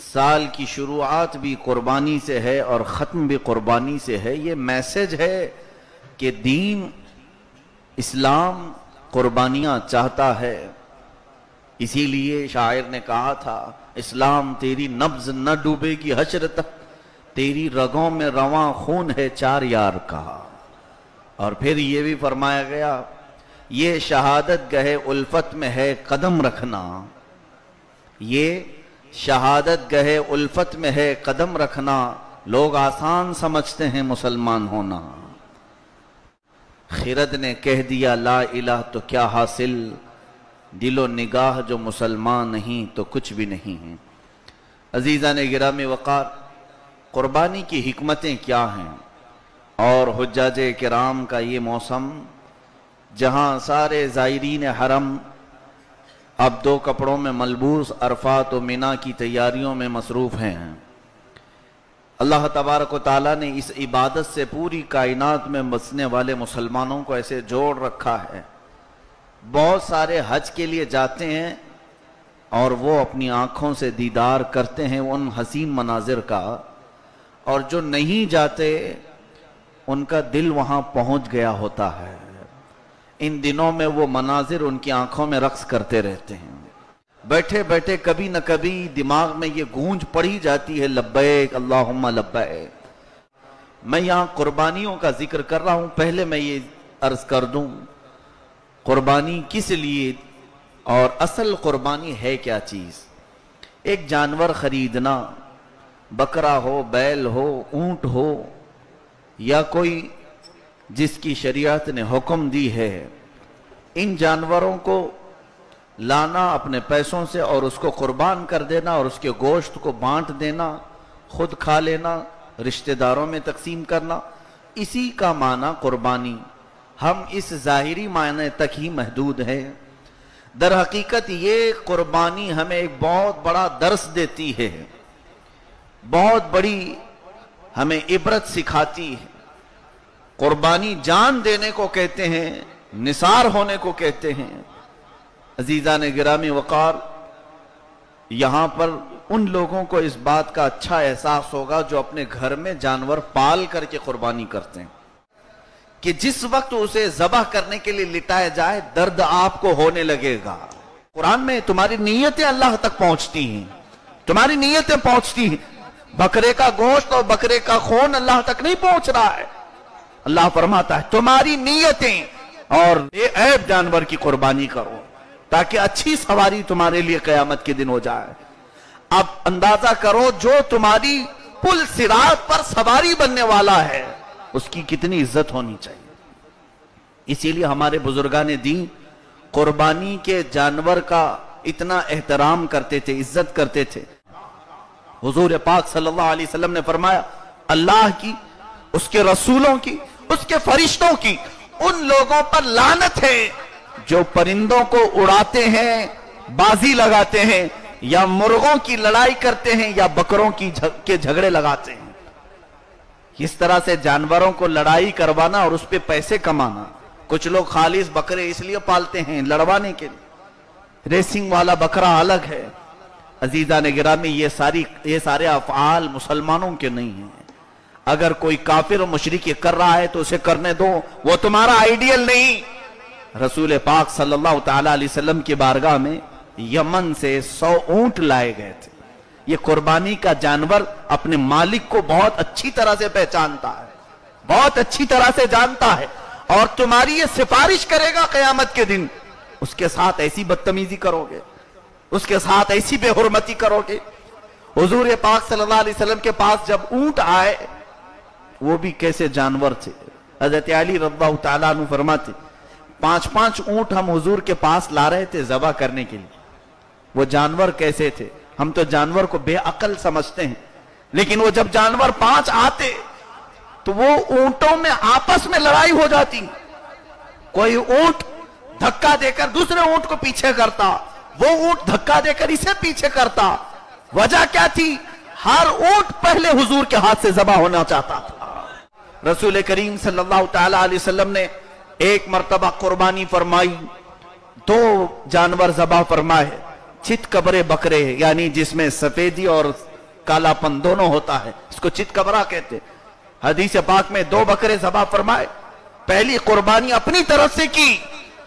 سال کی شروعات بھی قربانی سے ہے اور ختم بھی قربانی سے ہے۔ یہ میسج ہے کہ دین اسلام قربانیاں چاہتا ہے۔ اسی لیے شاعر نے کہا تھا، اسلام تیری نبض نہ ڈوبے گی حشر تک، تیری رگوں میں رواں خون ہے چار یار کا۔ اور پھر یہ بھی فرمایا گیا، یہ شہادت گہے الفت میں ہے قدم رکھنا، یہ شہادت گہے الفت میں ہے قدم رکھنا، لوگ آسان سمجھتے ہیں مسلمان ہونا۔ خرد نے کہہ دیا لا الہ تو کیا حاصل، دل و نگاہ جو مسلمان نہیں تو کچھ بھی نہیں ہے۔ عزیزان گرامی وقار، قربانی کی حکمتیں کیا ہیں؟ اور حجاج کرام کا یہ موسم جہاں سارے زائرین حرم اب دو کپڑوں میں ملبوس عرفات و مینا کی تیاریوں میں مصروف ہیں، اللہ تبارک و تعالیٰ نے اس عبادت سے پوری کائنات میں بسنے والے مسلمانوں کو ایسے جوڑ رکھا ہے۔ بہت سارے حج کے لیے جاتے ہیں اور وہ اپنی آنکھوں سے دیدار کرتے ہیں ان حسین مناظر کا، اور جو نہیں جاتے ان کا دل وہاں پہنچ گیا ہوتا ہے۔ ان دنوں میں وہ مناظر ان کی آنکھوں میں رقص کرتے رہتے ہیں۔ بیٹھے بیٹھے کبھی نہ کبھی دماغ میں یہ گونج پڑی جاتی ہے، لبیک اللہم لبیک۔ میں یہاں قربانیوں کا ذکر کر رہا ہوں، پہلے میں یہ عرض کر دوں قربانی کس لیے اور اصل قربانی ہے کیا چیز؟ ایک جانور خریدنا، بکرا ہو، بیل ہو، اونٹ ہو، یا کوئی جس کی شریعت نے حکم دی ہے، ان جانوروں کو لانا اپنے پیسوں سے اور اس کو قربان کر دینا اور اس کے گوشت کو بانٹ دینا، خود کھا لینا، رشتہ داروں میں تقسیم کرنا، اسی کا معنی قربانی۔ ہم اس ظاہری معنی تک ہی محدود ہیں۔ در حقیقت یہ قربانی ہمیں ایک بہت بڑا درس دیتی ہے، بہت بڑی ہمیں عبرت سکھاتی ہے۔ قربانی جان دینے کو کہتے ہیں، نثار ہونے کو کہتے ہیں۔ عزیزان گرامی وقار، یہاں پر ان لوگوں کو اس بات کا اچھا احساس ہوگا جو اپنے گھر میں جانور پال کر کے قربانی کرتے ہیں، کہ جس وقت اسے ذبح کرنے کے لیے لٹایا جائے درد آپ کو ہونے لگے گا۔ قرآن میں تمہاری نیتیں اللہ تک پہنچتی ہیں، تمہاری نیتیں پہنچتی ہیں۔ بکرے کا گوشت اور بکرے کا خون اللہ تک نہیں پہنچ رہا ہے۔ اللہ فرماتا ہے تمہاری نیتیں اور بے عیب جانور کی قربانی کرو تاکہ اچھی سواری تمہارے لیے قیامت کے دن ہو جائے۔ اب اندازہ کرو جو تمہاری پل صراط پر سواری بننے والا ہے اس کی کتنی عزت ہونی چاہیے۔ اسی لیے ہمارے بزرگان دین قربانی کے جانور کا اتنا احترام کرتے تھے، عزت کرتے تھے۔ حضور پاک صلی اللہ علیہ وسلم نے فرمایا اللہ کی، اس کے رسولوں کی، اس کے فرشتوں کی ان لوگوں پر لعنت ہے جو پرندوں کو اڑاتے ہیں، بازی لگاتے ہیں، یا مرغوں کی لڑائی کرتے ہیں، یا بکروں کے جھگڑے لگاتے ہیں۔ اس طرح سے جانوروں کو لڑائی کروانا اور اس پہ پیسے کمانا۔ کچھ لوگ خالص بکرے اس لیے پالتے ہیں لڑوانے کے لیے، ریسنگ والا بکرا الگ ہے۔ عزیزان گرامی، یہ سارے افعال مسلمانوں کے نہیں ہیں۔ اگر کوئی کافر و مشرک یہ کر رہا ہے تو اسے کرنے دو، وہ تمہارا آئیڈیل نہیں۔ رسول پاک صلی اللہ تعالیٰ علیہ وسلم کی بارگاہ میں یمن سے 100 اونٹ لائے گئے تھے۔ یہ قربانی کا جانور اپنے مالک کو بہت اچھی طرح سے پہچانتا ہے، بہت اچھی طرح سے جانتا ہے، اور تمہاری یہ سفارش کرے گا قیامت کے دن۔ اس کے ساتھ ایسی بدتمیزی کرو گے، اس کے ساتھ ایسی بے حرمتی کرو گے۔ حضور پاک صلی اللہ علیہ وسلم کے پاس جب اونٹ آئے، وہ بھی کیسے جانور تھے۔ حضرت علی رضی اللہ تعالیٰ عنہ فرماتے 5 اونٹ ہم حضور کے پاس لا رہے تھے ذبح کرنے کے لیے۔ وہ جانور کیسے تھے؟ ہم تو جانور کو بے عقل سمجھتے ہیں، لیکن وہ جب جانور 5 آتے تو وہ اونٹوں میں آپس میں لڑائی ہو جاتی۔ کوئی اونٹ دھکا دے کر دوسرے اونٹ کو پیچھے کرتا، وہ اونٹ دھکا دے کر اسے پیچھے کرتا۔ وجہ کیا تھی؟ ہر اونٹ پہلے حضور کے ہاتھ سے ذبح ہونا چاہتا تھا۔ رسول کریم صلی اللہ تعالیٰ علیہ وسلم نے ایک مرتبہ قربانی فرمائی، 2 جانور ذبح فرمائے، چت کبرے بکرے، یعنی جس میں سفیدی اور कालापन दोनों होता है, इसको चितकबरा कहते। हदीस पाक में 2 बकरे ज़बा फरमाए, पहली कुर्बानी अपनी तरफ से की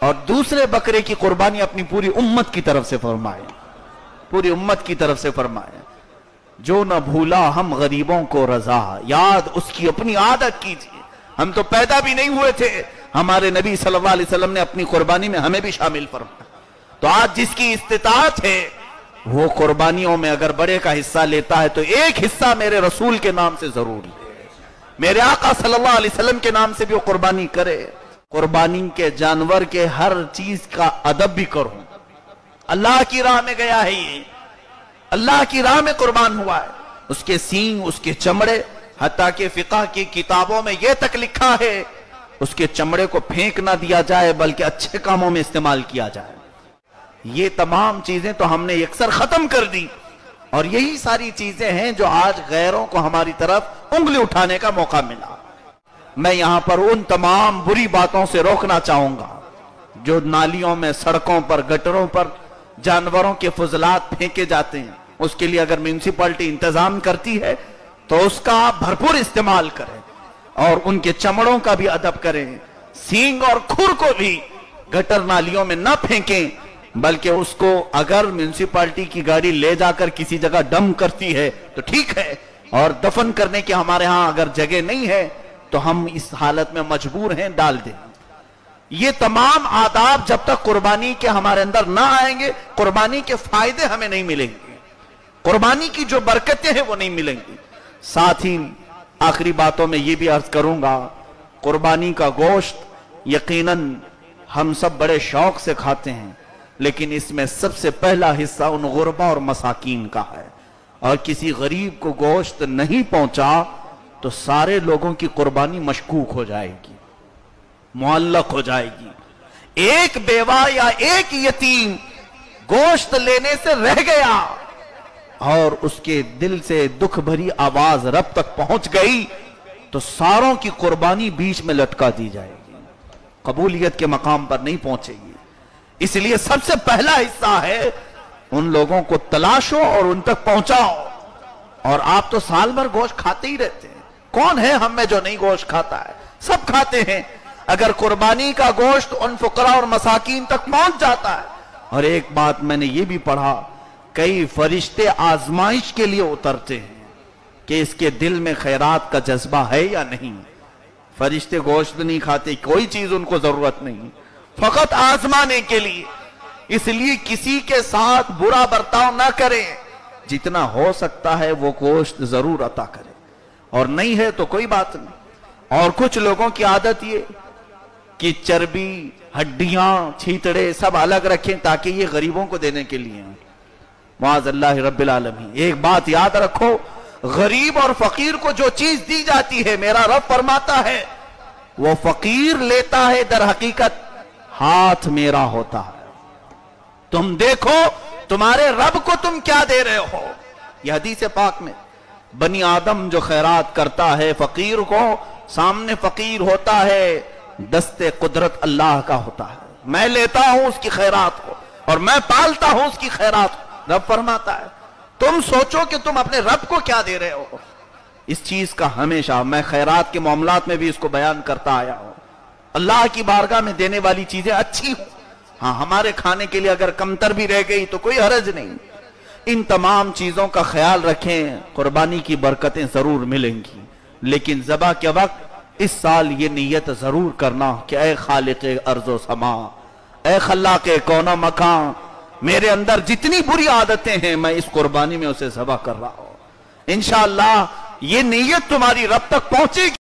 और दूसरे बकरे की कुर्बानी अपनी पूरी उम्मत की तरफ से फरमाए, पूरी उम्मत की तरफ से फरमाए। जो न भूला हम गरीबों को रजा, याद उसकी अपनी आदत कीजिए। हम तो पैदा भी नहीं हुए थे, हमारे नबी सल्लल्लाहु अलैहि वसल्लम ने अपनी कुर्बानी में हमें भी शामिल फरमाया। तो आज जिसकी इस्तिताअत है वो कुर्बानियों में अगर बड़े का हिस्सा लेता है तो एक हिस्सा मेरे रसूल के नाम से जरूर ले, मेरे आका सल्लल्लाहु अलैहि वसल्लम के नाम से भी वो कुर्बानी करे। कुर्बानी के जानवर के हर चीज का अदब भी करो। अल्लाह की राह में गया है, ये अल्लाह की राह में कुर्बान हुआ है, उसके सींग, उसके चमड़े, हत्ता के फिक़ह की किताबों में यह तक लिखा है उसके चमड़े को फेंक ना दिया जाए बल्कि अच्छे कामों में इस्तेमाल किया जाए। ये तमाम चीजें तो हमने अक्सर खत्म कर दी और यही सारी चीजें हैं जो आज गैरों को हमारी तरफ उंगली उठाने का मौका मिला। मैं यहां पर उन तमाम बुरी बातों से रोकना चाहूंगा जो नालियों में, सड़कों पर, गटरों पर जानवरों के फजलात फेंके जाते हैं। उसके लिए अगर म्यूनिसिपैलिटी इंतजाम करती है तो उसका आप भरपूर इस्तेमाल करें और उनके चमड़ों का भी अदब करें। सींग और खुर को भी गटर नालियों में न फेंकें बल्कि उसको अगर म्यूनिसिपैलिटी की गाड़ी ले जाकर किसी जगह डंप करती है तो ठीक है, और दफन करने की हमारे यहां अगर जगह नहीं है तो हम इस हालत में मजबूर हैं डाल दें। ये तमाम आदाब जब तक कुर्बानी के हमारे अंदर ना आएंगे कुर्बानी के फायदे हमें नहीं मिलेंगे, कुर्बानी की जो बरकतें हैं वो नहीं मिलेंगी। साथ ही आखिरी बातों में ये भी अर्ज करूंगा, कुर्बानी का गोश्त यकीनन हम सब बड़े शौक से खाते हैं, लेकिन इसमें सबसे पहला हिस्सा उन गुरबा और मसाकीन का है, और किसी गरीब को गोश्त नहीं पहुंचा तो सारे लोगों की कुर्बानी मशकूक हो जाएगी, मुअल्लक हो जाएगी। एक बेवा या एक यतीम गोश्त लेने से रह गया और उसके दिल से दुख भरी आवाज रब तक पहुंच गई तो सारों की कुर्बानी बीच में लटका दी जाएगी, कबूलियत के मकाम पर नहीं पहुंचेगी। इसलिए सबसे पहला हिस्सा है उन लोगों को तलाशो और उन तक पहुंचाओ। और आप तो साल भर गोश्त खाते ही रहते हैं, कौन है हम में जो नहीं गोश्त खाता है? सब खाते हैं। अगर कुर्बानी का गोश्त उन फुकरा और मसाकीन तक पहुंच जाता है। और एक बात मैंने ये भी पढ़ा, कई फरिश्ते आजमाइश के लिए उतरते हैं कि इसके दिल में खैरात का जज्बा है या नहीं। फरिश्ते गोश्त नहीं खाते, कोई चीज उनको जरूरत नहीं, फकत आजमाने के लिए। इसलिए किसी के साथ बुरा बर्ताव ना करें, जितना हो सकता है वो गोश्त जरूर अता करें, और नहीं है तो कोई बात नहीं। और कुछ लोगों की आदत ये कि चर्बी, हड्डियां, छीतड़े सब अलग रखें ताकि ये गरीबों को देने के लिए। मुआज़ल्लाहि रब्बिल आलमीन। एक बात याद रखो, गरीब और फकीर को जो चीज दी जाती है मेरा रब फरमाता है वो फकीर लेता है दर हकीकत हाथ मेरा होता है। तुम देखो तुम्हारे रब को तुम क्या दे रहे हो। यह हदीस पाक में बनी आदम जो खैरात करता है फकीर को, सामने फकीर होता है, दस्ते कुदरत अल्लाह का होता है। मैं लेता हूं उसकी खैरात को और मैं पालता हूं उसकी खैरात को। रब फरमाता है तुम सोचो कि तुम अपने रब को क्या दे रहे हो। इस चीज का हमेशा मैं खैरात के मामलात में भी इसको बयान करता आया हूं। अल्लाह की बारगाह में देने वाली चीजें अच्छी हो, हाँ हमारे खाने के लिए अगर कमतर भी रह गई तो कोई हर्ज नहीं। इन तमाम चीजों का ख्याल रखें, कुर्बानी की बरकतें जरूर मिलेंगी। लेकिन ज़बा के वक्त इस साल ये नीयत जरूर करना कि ए खालिक़े अर्ज़ो समा, ए खल्लाक़े कौनो मकान, मेरे अंदर जितनी बुरी आदतें हैं मैं इस कुर्बानी में उसे ज़बा कर रहा हूं। इंशाअल्लाह ये नीयत तुम्हारी रब तक पहुंचेगी।